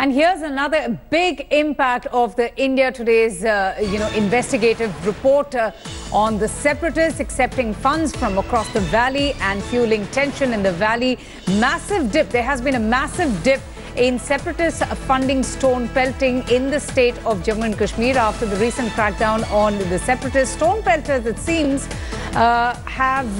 And here's another big impact of the India Today's, investigative report on the separatists accepting funds from across the valley and fueling tension in the valley. Massive dip. There has been a massive dip in separatist funding stone pelting in the state of Jammu and Kashmir after the recent crackdown on the separatist stone pelters. It seems have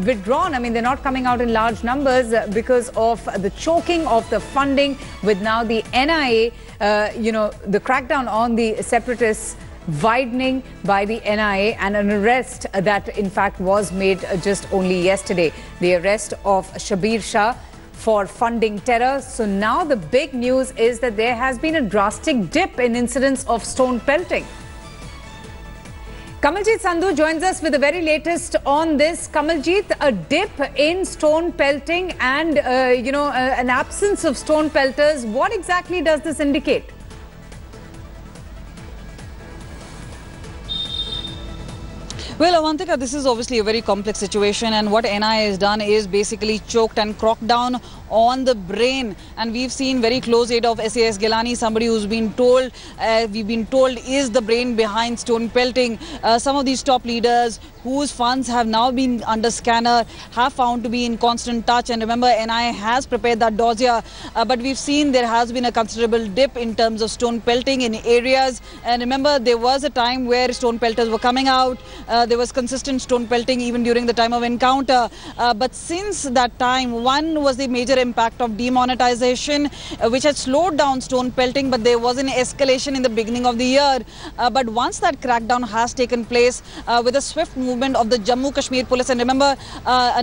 withdrawn. I mean, they're not coming out in large numbers because of the choking of the funding, with now the NIA, the crackdown on the separatists widening by the NIA, and an arrest that in fact was made just only yesterday. The arrest of Shabir Shah for funding terror. So now the big news is that there has been a drastic dip in incidents of stone pelting. Kamaljeet Sandhu joins us with the very latest on this. Kamaljeet, a dip in stone pelting and, an absence of stone pelters. What exactly does this indicate? Well, Avantika, this is obviously a very complex situation, and what NIA has done is basically choked and crocked down on the brain. And we've seen very close aid of SAS Gilani, somebody who's been told, we've been told is the brain behind stone pelting. Some of these top leaders whose funds have now been under scanner have found to be in constant touch. And remember, NIA has prepared that dossier, but we've seen there has been a considerable dip in terms of stone pelting in areas. And remember, there was a time where stone pelters were coming out. There was consistent stone pelting even during the time of encounter. But since that time, one was the major impact of demonetization, which had slowed down stone pelting, but there was an escalation in the beginning of the year. But once that crackdown has taken place, with a swift movement of the Jammu Kashmir police, and remember, a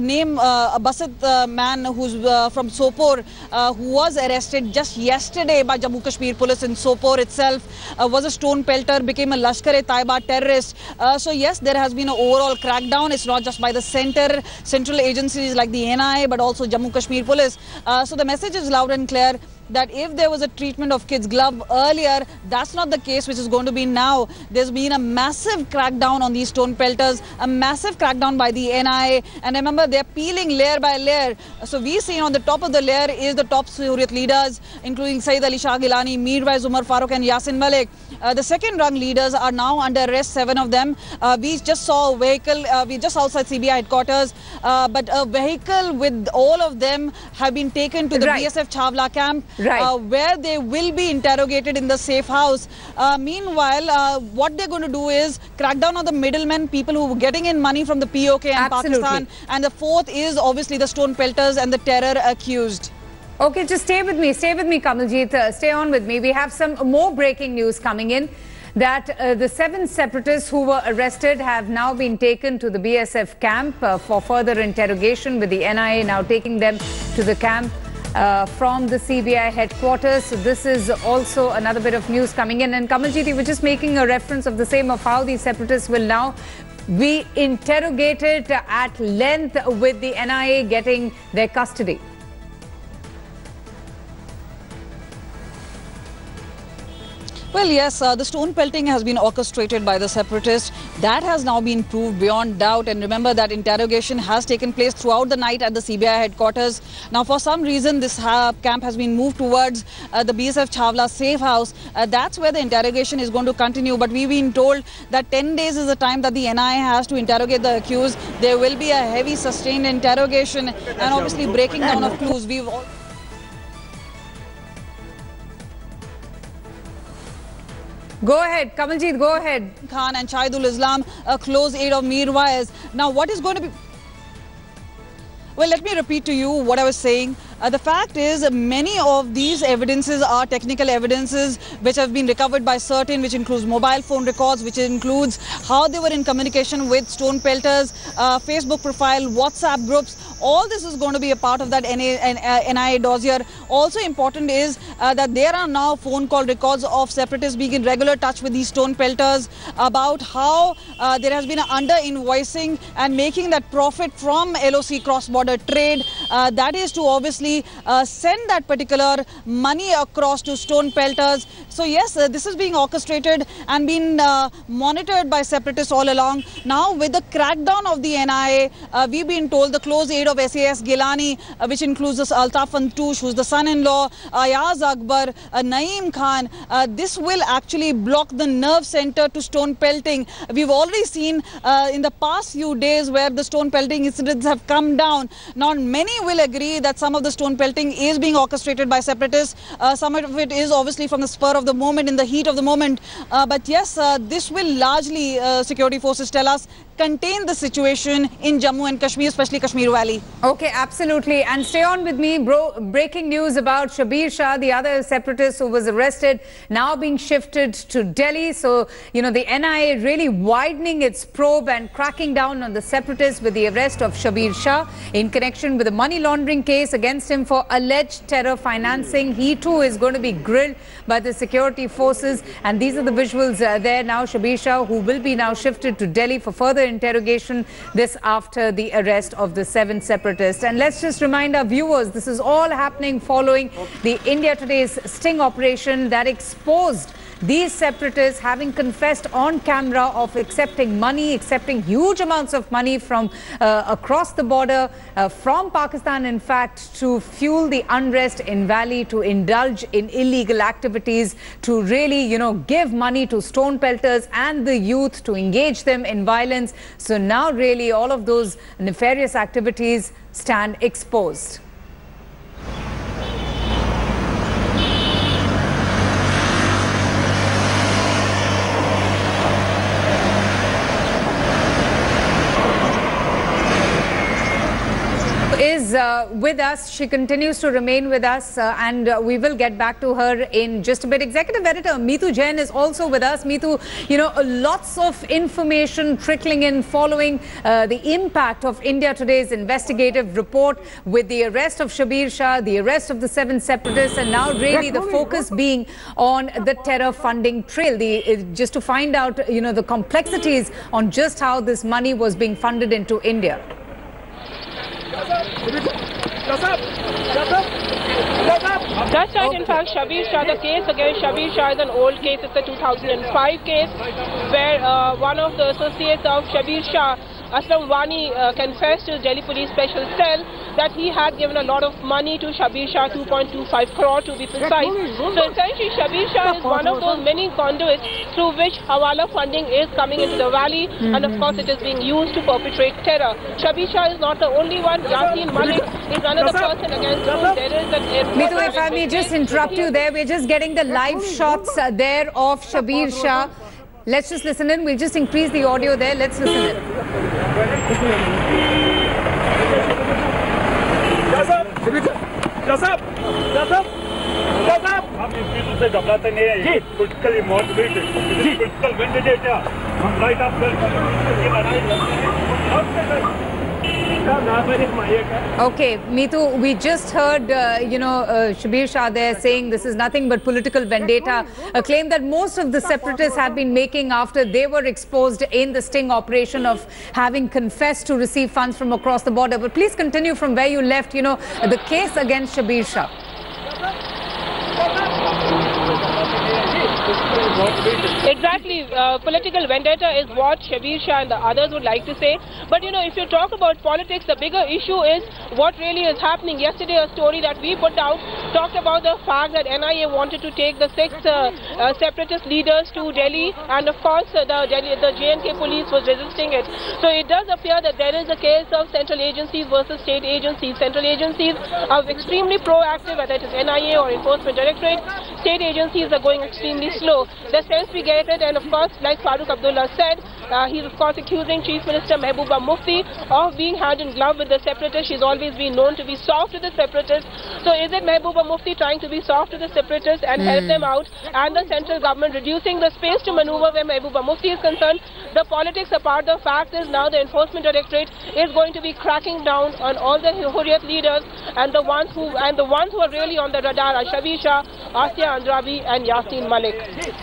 Basit man who's from Sopore, who was arrested just yesterday by Jammu Kashmir police in Sopore itself, was a stone pelter, became a Lashkar-e-Taiba terrorist. So yes, there has been an overall crackdown. It's not just by the central agencies like the NIA, but also Jammu Kashmir police. So the message is loud and clear that if there was a treatment of kids' glove earlier, that's not the case which is going to be now. There's been a massive crackdown on these stone pelters, a massive crackdown by the NIA. And remember, they're peeling layer by layer. So we see on the top of the layer is the top Hurriyat leaders, including Saeed Ali Shah Gilani, Mirwais Umar Farooq and Yasin Malik. The second rung leaders are now under arrest, 7 of them. We just saw a vehicle, we just outside CBI headquarters, but a vehicle with all of them have been taken to the BSF Chawla camp. Where they will be interrogated in the safe house. Meanwhile, what they're going to do is crack down on the middlemen, people who were getting in money from the POK and Pakistan. And the fourth is obviously the stone pelters and the terror accused. Okay, just stay with me, Kamaljeet. Stay on with me. We have some more breaking news coming in, that the 7 separatists who were arrested have now been taken to the BSF camp for further interrogation, with the NIA now taking them to the camp from the CBI headquarters. So this is also another bit of news coming in. And Kamaljeet, you were just making a reference of the same, of how these separatists will now be interrogated at length, with the NIA getting their custody. Well, yes, the stone pelting has been orchestrated by the separatists. That has now been proved beyond doubt. And remember that interrogation has taken place throughout the night at the CBI headquarters. Now, for some reason, this camp has been moved towards the BSF Chawla safe house. That's where the interrogation is going to continue. But we've been told that 10 days is the time that the NIA has to interrogate the accused. There will be a heavy, sustained interrogation and obviously breaking down of clues. Go ahead, Kamaljeet, go ahead. Khan and Shahidul Islam, a close aid of Mirwais. Now, what is going to be... Well, let me repeat to you what I was saying. The fact is, many of these evidences are technical evidences which have been recovered by certain, which includes mobile phone records, which includes how they were in communication with stone pelters, Facebook profile, WhatsApp groups. All this is going to be a part of that NIA dossier. Also important is that there are now phone call records of separatists being in regular touch with these stone pelters about how there has been an under-invoicing and making that profit from LOC cross-border trade. That is to obviously send that particular money across to stone pelters. So yes, this is being orchestrated and been monitored by separatists all along. Now with the crackdown of the NIA, we've been told, the close aid of SAS Gilani, which includes Altaf Fantoosh, who's the son-in-law, Ayaz Akbar, Naeem Khan. This will actually block the nerve center to stone pelting. We've already seen in the past few days where the stone pelting incidents have come down. Now, many will agree that some of the stone pelting is being orchestrated by separatists. Some of it is obviously from the spur of the moment, in the heat of the moment. But yes, this will largely, security forces tell us, contain the situation in Jammu and Kashmir, especially Kashmir Valley. Okay, absolutely. And stay on with me, bro. Breaking news about Shabir Shah, the other separatist who was arrested, now being shifted to Delhi. So, you know, the NIA really widening its probe and cracking down on the separatists with the arrest of Shabir Shah in connection with a money laundering case against him for alleged terror financing. He too is going to be grilled by the security forces. And these are the visuals there now. Shabir Shah, who will be now shifted to Delhi for further interrogation, this after the arrest of the 7 separatists. And let's just remind our viewers, this is all happening following the India Today's sting operation that exposed these separatists having confessed on camera of accepting money, accepting huge amounts of money from across the border, from Pakistan, in fact, to fuel the unrest in Valley, to indulge in illegal activities, to really, you know, give money to stone pelters and the youth, to engage them in violence. So now really all of those nefarious activities stand exposed. Is with us. She continues to remain with us and we will get back to her in just a bit. Executive Editor Meetu Jain is also with us. Meetu, you know, lots of information trickling in following the impact of India Today's investigative report with the arrest of Shabir Shah, the arrest of the 7 separatists, and now really the focus being on the terror funding trail. Just to find out, you know, the complexities on just how this money was being funded into India. That's right. In fact, Shabir Shah, the case against Shabir Shah is an old case. It's a 2005 case where one of the associates of Shabir Shah, Aslam Wani, confessed to Delhi Police Special Cell that he had given a lot of money to Shabir Shah, 2.25 crore to be precise. So essentially, Shabir Shah is one of those many conduits through which Hawala funding is coming into the valley, and of course it is being used to perpetrate terror. Shabir Shah is not the only one. Yassin Malik is another person against whom there is an... Meetu, if I may just interrupt you there, we're just getting the live shots there of Shabir Shah. Let's just listen in. We'll just increase the audio there. Let's listen in. हम इस चीज़ से घबराते नहीं हैं। Politically motivated, political वेंडिटेटा, हम right of Okay, Meetu, we just heard, Shabir Shah there saying this is nothing but political vendetta, a claim that most of the separatists had been making after they were exposed in the sting operation of having confessed to receive funds from across the border. But please continue from where you left, you know, the case against Shabir Shah. Exactly. Political vendetta is what Shabir Shah and the others would like to say. But, you know, if you talk about politics, the bigger issue is what really is happening. Yesterday, a story that we put out talked about the fact that NIA wanted to take the 6 separatist leaders to Delhi, and of course the J&K police was resisting it. So it does appear that there is a case of central agencies versus state agencies. Central agencies are extremely proactive, whether it is NIA or Enforcement Directorate. State agencies are going extremely slow. The sense we get it, and of course, like Farooq Abdullah said, he's of course accusing Chief Minister Mehbooba Mufti of being hand in glove with the separatists. She's always been known to be soft to the separatists. So is it Mehbooba Mufti trying to be soft to the separatists and help them out, and the central government reducing the space to maneuver where Mehbooba Mufti is concerned? The politics apart, the fact is now the Enforcement Directorate is going to be cracking down on all the Hurriyat leaders and the ones who are really on the radar are Shabir Shah, Asya Andrabi and Yassin Malik.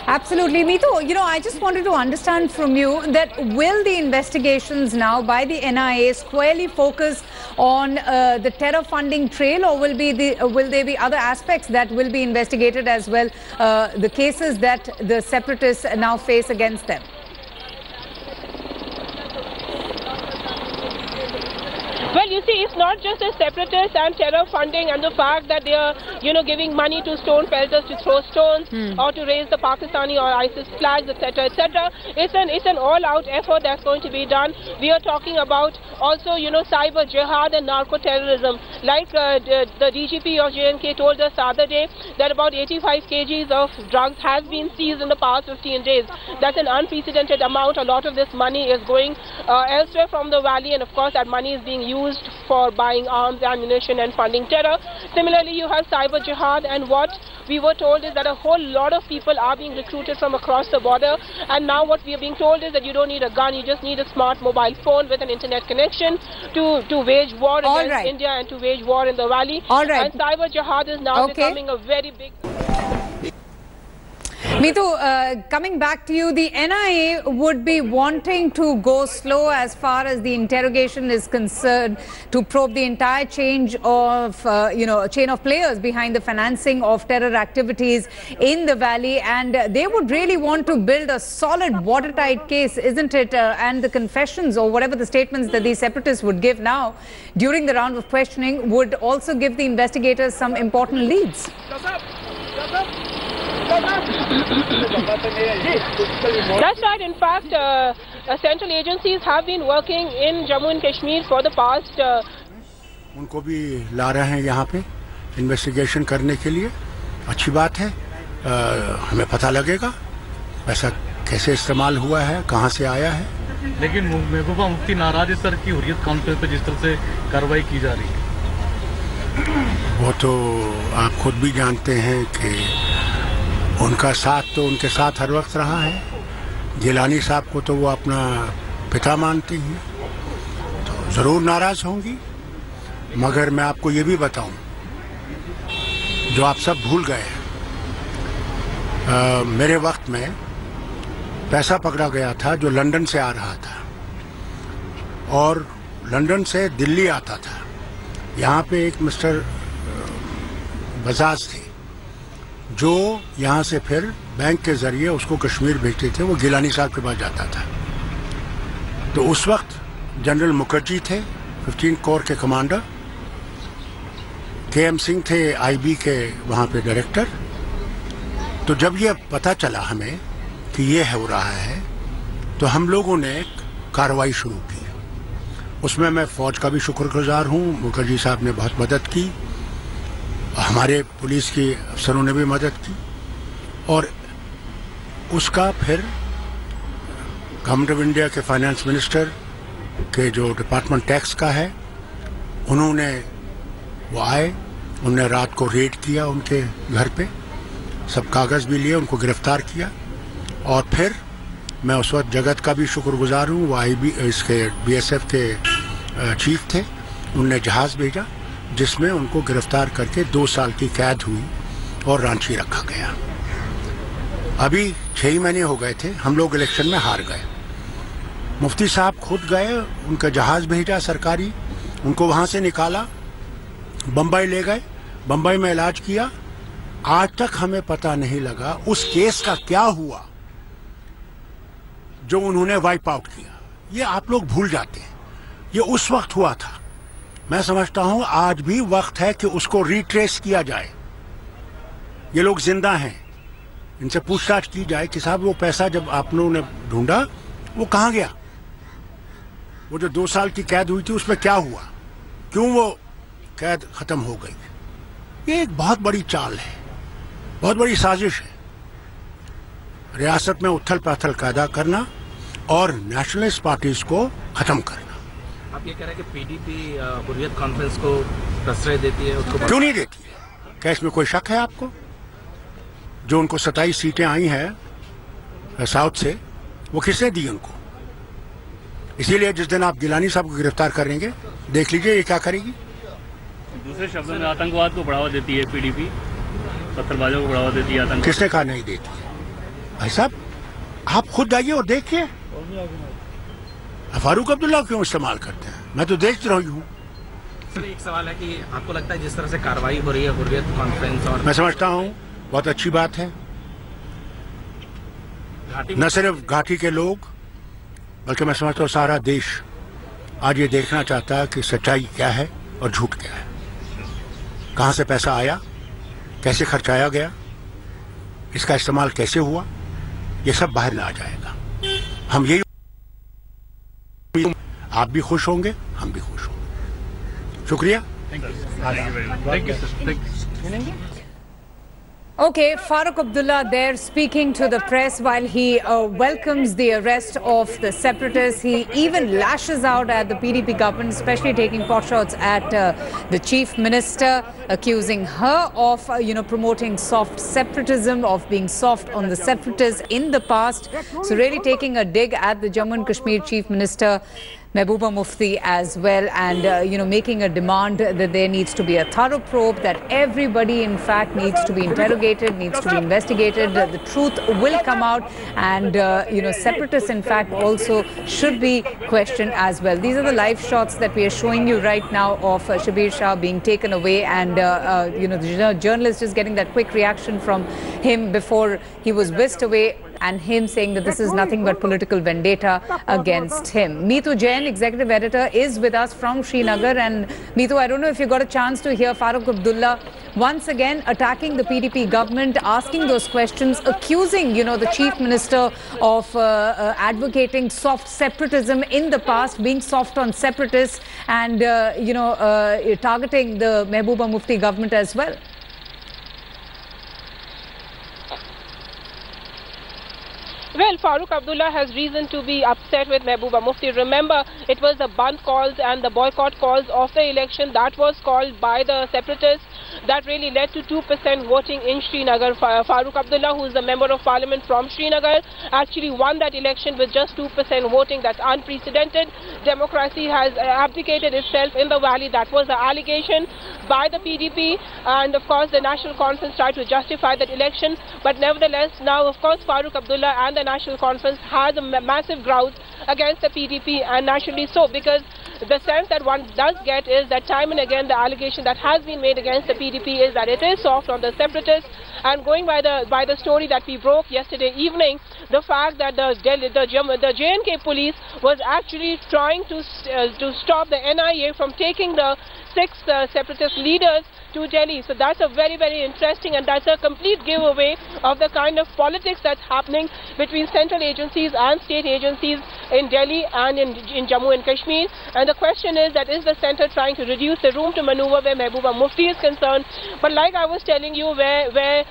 Absolutely. Meetu, you know, I just wanted to understand from you that will the investigations now by the NIA squarely focus on the terror funding trail, or will there be other aspects that will be investigated as well, the cases that the separatists now face against them? Well, you see, it's not just the separatists and terror funding and the fact that they are, giving money to stone pelters to throw stones or to raise the Pakistani or ISIS flags, etc., etc. It's an all-out effort that's going to be done. We are talking about also, cyber jihad and narco-terrorism. Like the DGP of JNK told us the other day that about 85 kgs of drugs has been seized in the past 15 days. That's an unprecedented amount. A lot of this money is going elsewhere from the valley, and of course that money is being used for buying arms, ammunition and funding terror. Similarly, you have cyber jihad, and what we were told is that a whole lot of people are being recruited from across the border, and now what we are being told is that you don't need a gun, you just need a smart mobile phone with an internet connection to wage war against India and to wage war in the valley. And cyber jihad is now becoming a very big... Meetu, coming back to you, the NIA would be wanting to go slow as far as the interrogation is concerned to probe the entire chain of players behind the financing of terror activities in the valley, and they would really want to build a solid watertight case, isn't it? And the confessions or whatever the statements that these separatists would give now during the round of questioning would also give the investigators some important leads. That's right. In fact, central agencies have been working in Jammu and Kashmir for the past... उनको भी ला रहे हैं यहाँ पे investigation करने के लिए. अच्छी बात है. हमें पता लगेगा पैसा कैसे इस्तेमाल हुआ है, कहाँ से आया है. लेकिन महबूबा मुफ्ती नाराज है सर की हुर्रियत कॉन्फ्रेंस पे जिस तरह से कार्रवाई की जा रही है. वो तो आप खुद भी जानते हैं कि उनका साथ तो उनके साथ हर वक्त रहा है. गिलानी साहब को तो वो अपना पिता मानती हैं, तो ज़रूर नाराज़ होंगी. मगर मैं आपको ये भी बताऊं, जो आप सब भूल गए हैं, मेरे वक्त में पैसा पकड़ा गया था जो लंदन से आ रहा था और लंदन से दिल्ली आता था. यहाँ पे एक मिस्टर बजाज थे जो यहाँ से फिर बैंक के जरिए उसको कश्मीर भेजते थे. वो गिलानी साहब के पास जाता था. तो उस वक्त जनरल मुखर्जी थे 15 कोर के कमांडर, KM सिंह थे IB के वहाँ पे डायरेक्टर. तो जब ये पता चला हमें कि ये हो रहा है तो हम लोगों ने कार्रवाई शुरू की. उसमें मैं फौज का भी शुक्रगुजार हूँ. मुखर्जी साहब ने बहुत मदद की, हमारे पुलिस के अफसरों ने भी मदद की, और उसका फिर गवर्नमेंट ऑफ इंडिया के फाइनेंस मिनिस्टर के जो डिपार्टमेंट टैक्स का है, उन्होंने वो आए, उन्होंने रात को रेड किया उनके घर पे, सब कागज़ भी लिए, उनको गिरफ्तार किया. और फिर मैं उस वक्त जगत का भी शुक्रगुजार हूँ. वो IB इसके BSF के चीफ थे. उनने जहाज़ भेजा जिसमें उनको गिरफ्तार करके 2 साल की कैद हुई और रांची रखा गया. अभी 6 महीने हो गए थे, हम लोग इलेक्शन में हार गए. मुफ्ती साहब खुद गए, उनका जहाज़ भेजा सरकारी, उनको वहाँ से निकाला, बम्बई ले गए, बम्बई में इलाज किया. आज तक हमें पता नहीं लगा उस केस का क्या हुआ जो उन्होंने वाइप आउट किया. ये आप लोग भूल जाते हैं. ये उस वक्त हुआ था. मैं समझता हूं आज भी वक्त है कि उसको रिट्रेस किया जाए. ये लोग जिंदा हैं, इनसे पूछताछ की जाए कि साहब वो पैसा जब आप लोगों ने ढूंढा वो कहाँ गया, वो जो 2 साल की कैद हुई थी उसमें क्या हुआ, क्यों वो कैद खत्म हो गई. ये एक बहुत बड़ी चाल है, बहुत बड़ी साजिश है. रियासत में उथल पाथल पैदा करना और नेशनलिस्ट पार्टीज को खत्म करना. आप ये कह रहे हैं कि PDP हुर्रियत कॉन्फ्रेंस को प्रश्रय देती है, उसको क्यों नहीं देती है? क्या इसमें कोई शक है आपको? जो उनको 27 सीटें आई हैं साउथ से, वो किसने दी उनको? इसीलिए जिस दिन आप गिलानी साहब को गिरफ्तार करेंगे, देख लीजिए ये क्या करेगी. दूसरे शब्दों में आतंकवाद को बढ़ावा देती है PDP, पत्थरबाजों को बढ़ावा देती है आतंकवाद. किसने कहा नहीं देती है? भाई साहब आप खुद आइए और देखिए. फारूक अब्दुल्ला क्यों इस्तेमाल करते हैं? मैं तो देख रही हूँ. सर एक सवाल है कि आपको लगता है जिस तरह से कार्रवाई हो रही है हुर्रियत कॉन्फ्रेंस, और मैं समझता हूँ बहुत अच्छी बात है. न सिर्फ घाटी के लोग बल्कि मैं समझता हूँ सारा देश आज ये देखना चाहता है कि सच्चाई क्या है और झूठ क्या है, कहां से पैसा आया, कैसे खर्चाया गया, इसका इस्तेमाल कैसे हुआ, ये सब बाहर ना आ जाएगा। हम यही, आप भी खुश होंगे, हम भी खुश होंगे। शुक्रिया। Okay, Farooq Abdullah there speaking to the press while he welcomes the arrest of the separatists. He even lashes out at the PDP government, especially taking potshots at the chief minister, accusing her of, promoting soft separatism, of being soft on the separatists in the past. So really taking a dig at the Jammu and Kashmir chief minister, Mehbooba Mufti, as well, and making a demand that there needs to be a thorough probe, that everybody in fact needs to be interrogated, needs to be investigated, the truth will come out, and separatists in fact also should be questioned as well. These are the live shots that we are showing you right now of Shabir Shah being taken away, and the journalist is getting that quick reaction from him before he was whisked away, and him saying that this is nothing but political vendetta against him. Meetu Jain, executive editor, is with us from Srinagar. And Meetu, I don't know if you got a chance to hear Farooq Abdullah once again attacking the PDP government, asking those questions, accusing, the chief minister of advocating soft separatism in the past, being soft on separatists, and, targeting the Mehbooba Mufti government as well. Well, Farooq Abdullah has reason to be upset with Mehbooba Mufti. Remember, it was the Bandh calls and the boycott calls of the election that was called by the separatists that really led to 2% voting in Srinagar. Farooq Abdullah, who is a member of parliament from Srinagar, actually won that election with just 2% voting. That's unprecedented. Democracy has abdicated itself in the valley. That was the allegation by the PDP, and of course the National Conference tried to justify that election. But nevertheless, now of course Farooq Abdullah and the National Conference has a massive grouse against the PDP, and naturally so, because the sense that one does get is that time and again the allegation that has been made against the PDP is that it is soft on the separatists. And going by the story that we broke yesterday evening, the fact that the J&K police was actually trying to stop the NIA from taking the 6 separatist leaders to Delhi. So that's a very, very interesting, and that's a complete giveaway of the kind of politics that's happening between central agencies and state agencies in Delhi and in Jammu and Kashmir. And the question is that is the center trying to reduce the room to maneuver where Mehbooba Mufti is concerned? But like I was telling you, where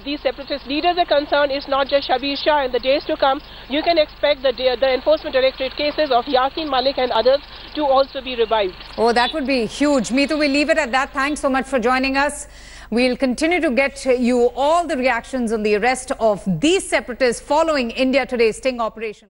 these separatist leaders are concerned, it's not just Shabir Shah. In the days to come, you can expect the Enforcement Directorate cases of Yasin Malik and others to also be revived. Oh, that would be huge. Meetu, we'll leave it at that. Thanks so much for joining us. We'll continue to get you all the reactions on the arrest of these separatists following India Today's sting operation.